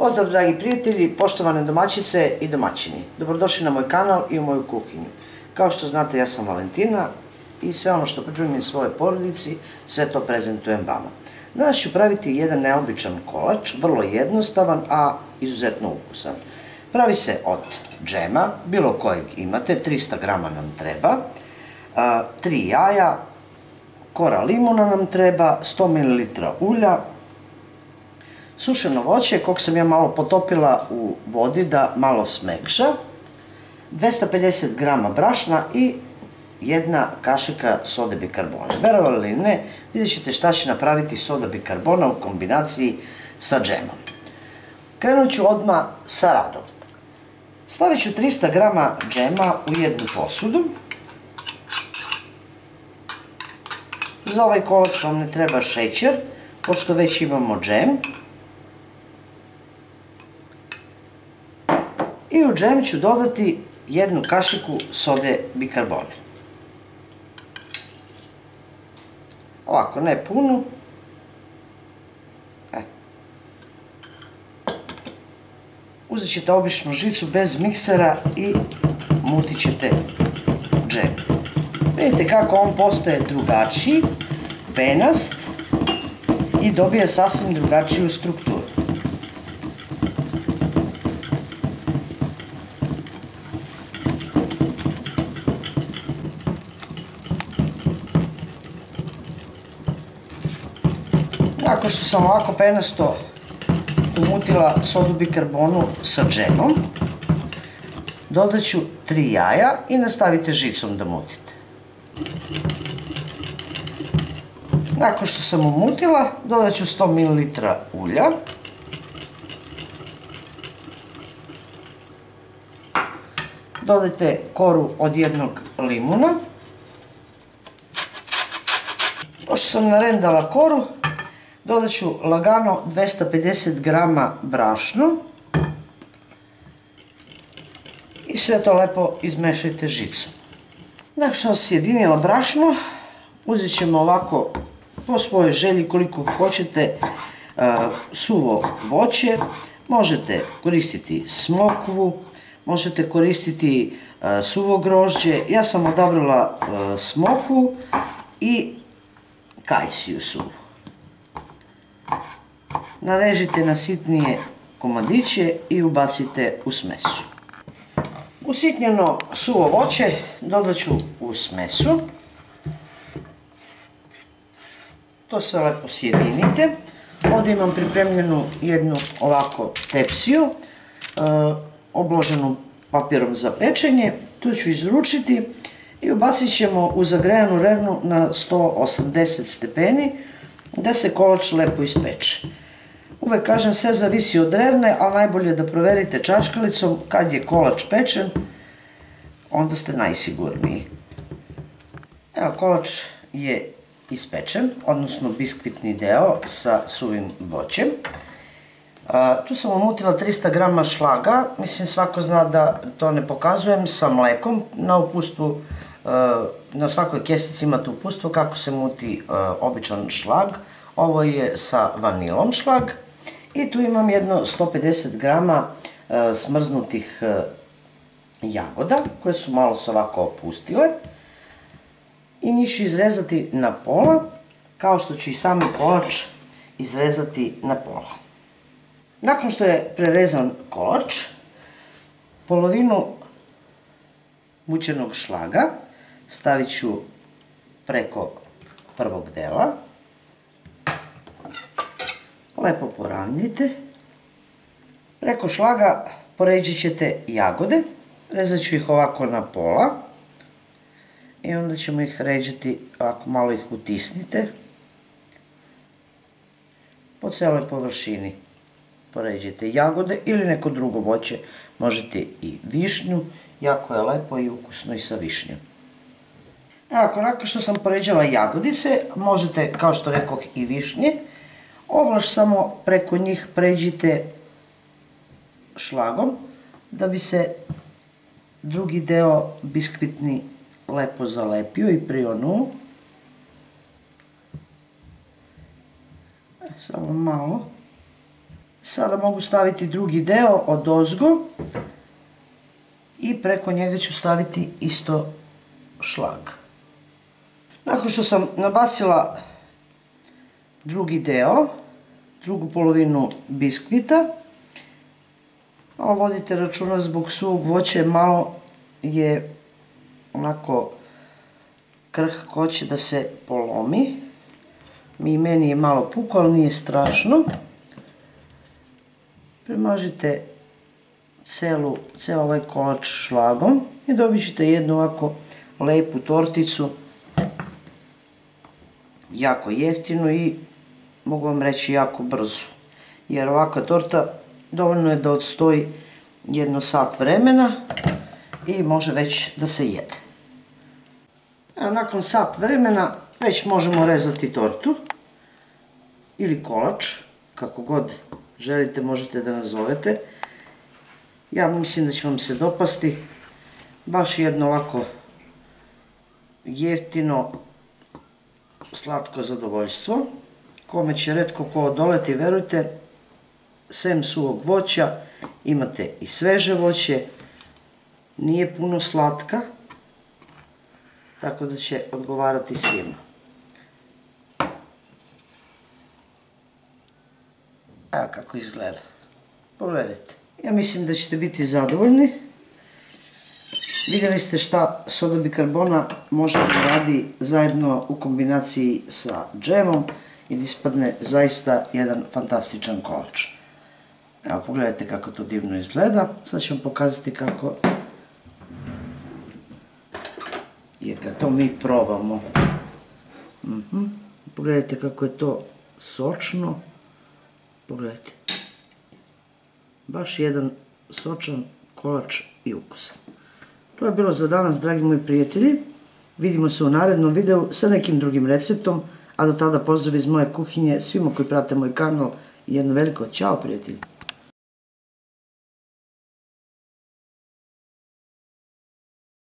Pozdrav dragi prijatelji, poštovane domaćice i domaćini. Dobrodošli na moj kanal i u moju kuhinju. Kao što znate, ja sam Valentina i sve ono što pripremim svojoj porodici, sve to prezentujem vama. Danas ću praviti jedan neobičan kolač, vrlo jednostavan, a izuzetno ukusan. Pravi se od džema, bilo kojeg imate, 300 grama nam treba, 3 jaja, kora limuna nam treba, 100 ml ulja, sušeno voće kog sam ja malo potopila u vodi da malo smekša, 250 grama brašna i jedna kašika sode bikarbone. Verovali ili ne, vidjet ćete šta će napraviti soda bikarbona u kombinaciji sa džemom. Krenut ću odmah sa radom. Stavit ću 300 grama džema u jednu posudu. Za ovaj kolač vam ne treba šećer, pošto već imamo džem. I u džem ću dodati jednu kašiku sode bikarbone. Ovako, ne punu. Uzet ćete običnu žicu bez miksera i mutit ćete džem. Vidite kako on postaje drugačiji, penast i dobije sasvim drugačiju strukturu. Nakon što sam ovako penasto umutila sodu bikarbonu sa džemom, dodat ću 3 jaja i nastavite žicom da mutite. Nakon što sam umutila, dodat ću 100 ml ulja, dodajte koru od jednog limuna. Pošto sam narendala koru, dodat ću lagano 250 grama brašna i sve to lepo izmešajte žicom. Nakon što sam sjedinila brašno, uzet ćemo ovako po svojoj želji koliko hoćete suvo voće. Možete koristiti smokvu, možete koristiti suvo grožđe. Ja sam odabrala smokvu i kajsiju suvu. Narežite na sitnije komadiće i ubacite u smesu. Usitnjeno suvo voće dodat ću u smesu. To sve lepo sjedinite. Ovdje imam pripremljenu jednu ovako tepsiju, obloženu papirom za pečenje. Tu ću izručiti i ubacit ćemo u zagrejanu rernu na 180 stepeni da se kolač lepo ispeče. Uvek kažem, sve zavisi od rerne, ali najbolje je da proverite čačkalicom kad je kolač pečen, onda ste najsigurniji. Evo, kolač je ispečen, odnosno biskvitni deo sa suvim voćem. Tu sam umutila 300 grama šlaga, mislim svako zna da to ne pokazujem, sa mlekom. Na upustvu, na svakoj kesici imate uputstvo kako se muti običan šlag. Ovo je sa vanilom šlag. I tu imam jedno 150 grama smrznutih jagoda, koje su malo se ovako opustile. I njih ću izrezati na pola, kao što ću i sami kolač izrezati na pola. Nakon što je prerezan kolač, polovinu mućenog šlaga stavit ću preko prvog dela. Lepo poravnjajte. Preko šlaga poređat ćete jagode. Rezat ću ih ovako na pola. I onda ćemo ih ređati, ovako malo ih utisnite. Po celoj površini poređajte jagode ili neko drugo voće. Možete i višnju. Jako je lepo i ukusno i sa višnjom. Evo, nakon što sam poređala jagodice, možete, kao što rekoh, i višnje. Ovlaš samo preko njih pređite šlagom da bi se drugi deo biskvitni lepo zalepio i prionuo. Samo malo. Sada mogu staviti drugi deo odozgo i preko njega ću staviti isto šlag. Nakon što sam nabacila drugi deo, drugu polovinu biskvita, malo vodite računa zbog suvog voća, malo je onako krhko, će da se polomi. Meni je malo puko, ali nije strašno. Premažite ceo ovaj kolač šlagom i dobit ćete jednu ovako lepu torticu, jako jeftinu i mogu vam reći jako brzo. Jer ovakva torta dovoljno je da odstoji jedno sat vremena i može već da se jede. Evo, nakon sat vremena već možemo rezati tortu ili kolač, kako god želite možete da nazovete. Ja mislim da će vam se dopasti. Baš jedno ovako jeftino, slatko zadovoljstvo, kome će retko ko odoleti, verujte, sem suvog voća, imate i sveže voće, nije puno slatka, tako da će odgovarati svima. Evo kako izgleda. Pogledajte. Ja mislim da ćete biti zadovoljni. Vidjeli ste šta soda bikarbona može da radi zajedno u kombinaciji sa džemom i da ispadne zaista jedan fantastičan kolač. Evo, pogledajte kako to divno izgleda. Sad ću vam pokazati kako je kad to mi probamo. Pogledajte kako je to sočno. Pogledajte. Baš jedan sočan kolač i ukusan. To je bilo za danas, dragi moji prijatelji. Vidimo se u narednom videu sa nekim drugim receptom, a do tada pozdrav iz moje kuhinje svima koji prate moj kanal i jedno veliko ćao, prijatelji.